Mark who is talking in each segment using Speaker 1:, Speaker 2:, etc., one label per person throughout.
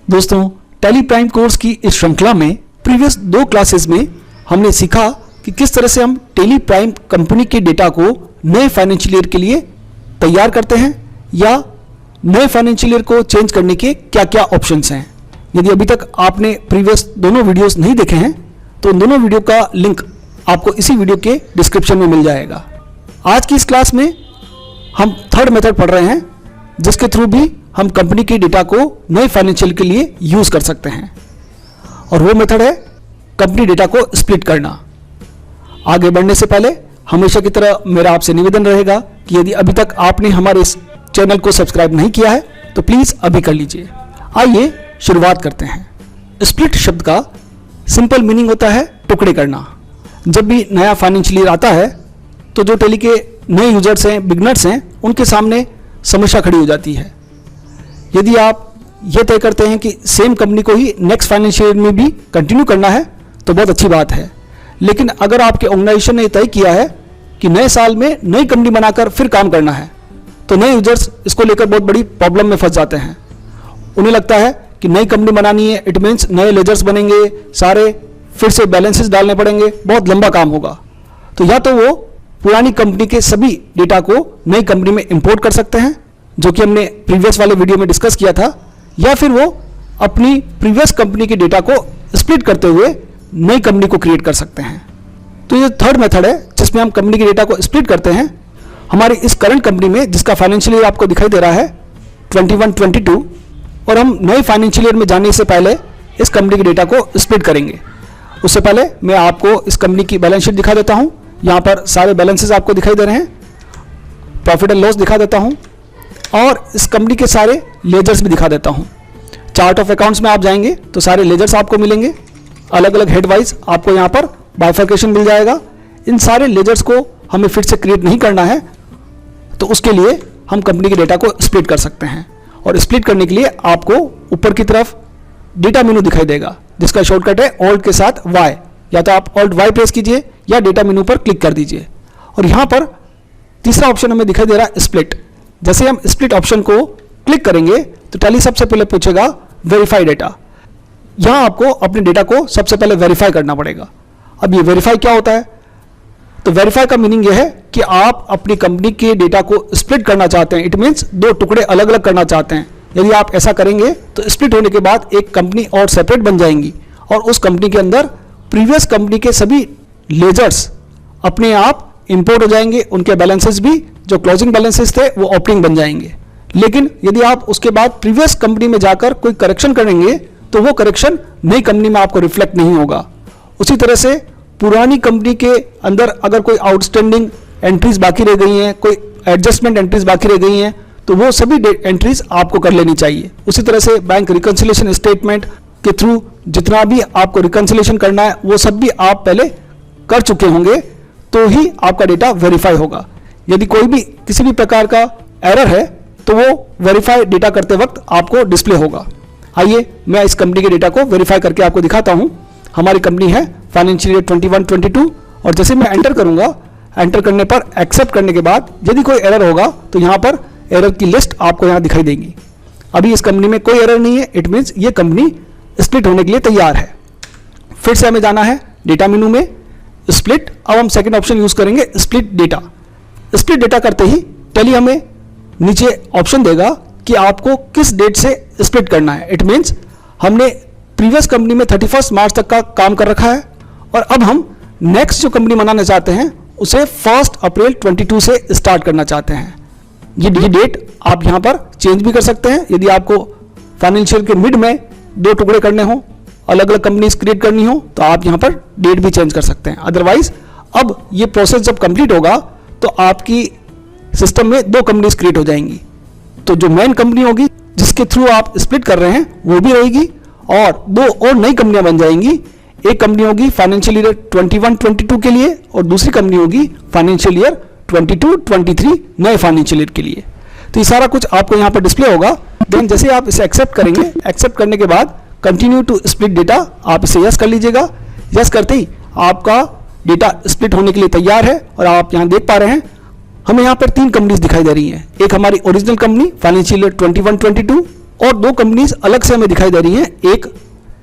Speaker 1: दोस्तों, tally prime course की इस श्रृंखला में प्रीवियस 2 क्लासेस में हमने सीखा कि किस तरह से हम टैली प्राइम कंपनी के डेटा को नए फाइनेंशियल ईयर के लिए तैयार करते हैं या नए फाइनेंशियल ईयर को चेंज करने के क्या क्या ऑप्शंस हैं। यदि अभी तक आपने प्रीवियस दोनों वीडियोस नहीं देखे हैं तो उन दोनों वीडियो का लिंक आपको इसी वीडियो के डिस्क्रिप्शन में मिल जाएगा। आज की इस क्लास में हम थर्ड मेथड पढ़ रहे हैं जिसके थ्रू भी हम कंपनी के डेटा को नए फाइनेंशियल के लिए यूज कर सकते हैं, और वो मेथड है कंपनी डेटा को स्प्लिट करना। आगे बढ़ने से पहले हमेशा की तरह मेरा आपसे निवेदन रहेगा कि यदि अभी तक आपने हमारे इस चैनल को सब्सक्राइब नहीं किया है तो प्लीज अभी कर लीजिए। आइए शुरुआत करते हैं। स्प्लिट शब्द का सिंपल मीनिंग होता है टुकड़े करना। जब भी नया फाइनेंशियल ईयर आता है तो जो टैली के नए यूजर्स हैं, बिगनर्स हैं, उनके सामने समस्या खड़ी हो जाती है। यदि आप ये तय करते हैं कि सेम कंपनी को ही नेक्स्ट फाइनेंशियल ईयर में भी कंटिन्यू करना है तो बहुत अच्छी बात है, लेकिन अगर आपके ऑर्गेनाइजेशन ने तय किया है कि नए साल में नई कंपनी बनाकर फिर काम करना है तो नए यूजर्स इसको लेकर बहुत बड़ी प्रॉब्लम में फंस जाते हैं। उन्हें लगता है कि नई कंपनी बनानी है, इट मीन्स नए लेजर्स बनेंगे, सारे फिर से बैलेंसेस डालने पड़ेंगे, बहुत लंबा काम होगा। तो या तो वो पुरानी कंपनी के सभी डेटा को नई कंपनी में इंपोर्ट कर सकते हैं, जो कि हमने प्रीवियस वाले वीडियो में डिस्कस किया था, या फिर वो अपनी प्रीवियस कंपनी के डेटा को स्प्लिट करते हुए नई कंपनी को क्रिएट कर सकते हैं। तो ये थर्ड मेथड है जिसमें हम कंपनी के डेटा को स्प्लिट करते हैं। हमारी इस करंट कंपनी में जिसका फाइनेंशियल ईयर आपको दिखाई दे रहा है 21-22, और हम नए फाइनेंशियल ईयर में जाने से पहले इस कंपनी के डेटा को स्प्लिट करेंगे। उससे पहले मैं आपको इस कंपनी की बैलेंस शीट दिखा देता हूं। यहां पर सारे बैलेंसेस आपको दिखाई दे रहे हैं, प्रॉफिट एंड लॉस दिखा देता हूं और इस कंपनी के सारे लेजर्स भी दिखा देता हूं। चार्ट ऑफ अकाउंट्स में आप जाएंगे तो सारे लेजर्स आपको मिलेंगे, अलग अलग हेड वाइज आपको यहां पर बाइफर्केशन मिल जाएगा। इन सारे लेजर्स को हमें फिर से क्रिएट नहीं करना है, तो उसके लिए हम कंपनी के डेटा को स्प्लिट कर सकते हैं। और स्प्लिट करने के लिए आपको ऊपर की तरफ डेटा मेनू दिखाई देगा जिसका शॉर्टकट है ऑल्ट के साथ वाई, या तो आप ऑल्ट वाई प्रेस कीजिए या डेटा मेनू पर क्लिक कर दीजिए। और यहां पर तीसरा ऑप्शन हमें दिखाई दे रहा है स्प्लिट। जैसे हम स्प्लिट ऑप्शन को क्लिक करेंगे तो टैली सबसे पहले पूछेगा वेरीफाई डेटा। यहां आपको अपने डेटा को सबसे पहले वेरीफाई करना पड़ेगा। अब ये वेरीफाई क्या होता है? तो वेरीफाई का मीनिंग यह है कि आप अपनी कंपनी के डेटा को स्प्लिट करना चाहते हैं, इट मीन्स 2 टुकड़े अलग अलग करना चाहते हैं। यदि आप ऐसा करेंगे तो स्प्लिट होने के बाद एक कंपनी और सेपरेट बन जाएंगी और उस कंपनी के अंदर प्रीवियस कंपनी के सभी लेजर्स अपने आप इंपोर्ट हो जाएंगे, उनके बैलेंसेस भी जो क्लोजिंग बैलेंसेस थे वो ओपनिंग बन जाएंगे। लेकिन यदि आप उसके बाद प्रीवियस कंपनी में जाकर कोई करेक्शन करेंगे तो वो करेक्शन नई कंपनी में आपको रिफ्लेक्ट नहीं होगा। उसी तरह से पुरानी कंपनी के अंदर अगर कोई आउटस्टैंडिंग एंट्रीज बाकी रह गई हैं, कोई एडजस्टमेंट एंट्रीज बाकी रह गई हैं, तो वो सभी एंट्रीज आपको कर लेनी चाहिए। उसी तरह से बैंक रिकंसिलिएशन स्टेटमेंट के थ्रू जितना भी आपको रिकंसिलिएशन करना है वो सब भी आप पहले कर चुके होंगे, तो ही आपका डेटा वेरीफाई होगा। यदि कोई भी किसी भी प्रकार का एरर है तो वो वेरीफाई डेटा करते वक्त आपको डिस्प्ले होगा। आइए मैं इस कंपनी के डेटा को वेरीफाई करके आपको दिखाता हूं। हमारी कंपनी है फाइनेंशियल ईयर 21-22, और जैसे मैं एंटर करूंगा, एंटर करने पर एक्सेप्ट करने के बाद यदि कोई एरर होगा तो यहां पर एरर की लिस्ट आपको यहां दिखाई देगी। अभी इस कंपनी में कोई एरर नहीं है, इट मीन्स ये कंपनी स्प्लिट होने के लिए तैयार है। फिर से हमें जाना है डेटा मेनू में, स्प्लिट। अब हम सेकंड ऑप्शन यूज करेंगे स्प्लिट डेटा। स्प्लिट डेटा करते ही टैली हमें नीचे ऑप्शन देगा कि आपको किस डेट से स्प्लिट करना है। इट मीन्स हमने प्रीवियस कंपनी में 31 मार्च तक का काम कर रखा है और अब हम नेक्स्ट जो कंपनी बनाना चाहते हैं उसे 1 अप्रैल 22 से स्टार्ट करना चाहते हैं। ये डेट आप यहां पर चेंज भी कर सकते हैं। यदि आपको फाइनेंशियल के मिड में 2 टुकड़े करने हो, अलग अलग कंपनीज क्रिएट करनी हो, तो आप यहां पर डेट भी चेंज कर सकते हैं। अदरवाइज अब ये प्रोसेस जब कंप्लीट होगा तो आपकी सिस्टम में 2 कंपनीज क्रिएट हो जाएंगी। तो जो मेन कंपनी होगी जिसके थ्रू आप स्प्लिट कर रहे हैं वो भी रहेगी और 2 और नई कंपनियां बन जाएंगी। एक कंपनी होगी फाइनेंशियल ईयर 21-22 के लिए और दूसरी कंपनी होगी फाइनेंशियल ईयर 22-23 नए फाइनेंशियल ईयर के लिए। तो ये सारा कुछ आपको यहाँ पर डिस्प्ले होगा। देन जैसे आप इसे एक्सेप्ट करेंगे, एक्सेप्ट करने के बाद कंटिन्यू टू स्प्लिट डेटा आप इसे यस कर लीजिएगा। यस करते ही आपका डेटा स्प्लिट होने के लिए तैयार है और आप यहाँ देख पा रहे हैं हमें यहाँ पर 3 कंपनीज दिखाई दे रही हैं। एक हमारी ओरिजिनल कंपनी फाइनेंशियल ईयर 21-22, और दो कंपनीज अलग से हमें दिखाई दे रही हैं, एक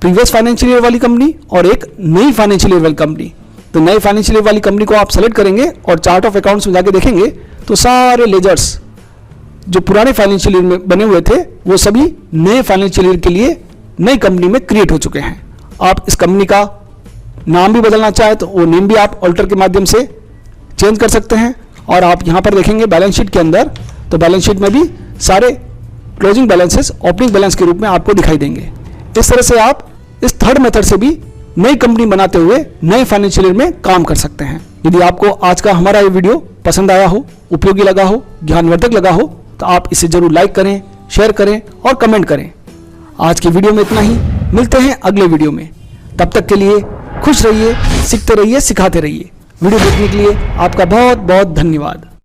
Speaker 1: प्रीवियस फाइनेंशियल ईयर वाली कंपनी और एक नई फाइनेंशियल ईयर वाली कंपनी। तो नई फाइनेंशियल ईयर वाली कंपनी को आप सेलेक्ट करेंगे और चार्ट ऑफ अकाउंट्स में जाके देखेंगे तो सारे लेजर्स जो पुराने फाइनेंशियल ईयर में बने हुए थे वो सभी नए फाइनेंशियल ईयर के लिए नई कंपनी में क्रिएट हो चुके हैं। आप इस कंपनी का नाम भी बदलना चाहे तो वो नेम भी आप ऑल्टर के माध्यम से चेंज कर सकते हैं। और आप यहाँ पर देखेंगे बैलेंस शीट के अंदर, तो बैलेंस शीट में भी सारे क्लोजिंग बैलेंसेस ओपनिंग बैलेंस के रूप में आपको दिखाई देंगे। इस तरह से आप इस थर्ड मेथड से भी नई कंपनी बनाते हुए नए फाइनेंशियल ईयर में काम कर सकते हैं। यदि आपको आज का हमारा ये वीडियो पसंद आया हो, उपयोगी लगा हो, ज्ञानवर्धक लगा हो तो आप इसे जरूर लाइक करें, शेयर करें और कमेंट करें। आज की वीडियो में इतना ही, मिलते हैं अगले वीडियो में। तब तक के लिए खुश रहिए, सीखते रहिए, सिखाते रहिए। वीडियो देखने के लिए आपका बहुत बहुत धन्यवाद।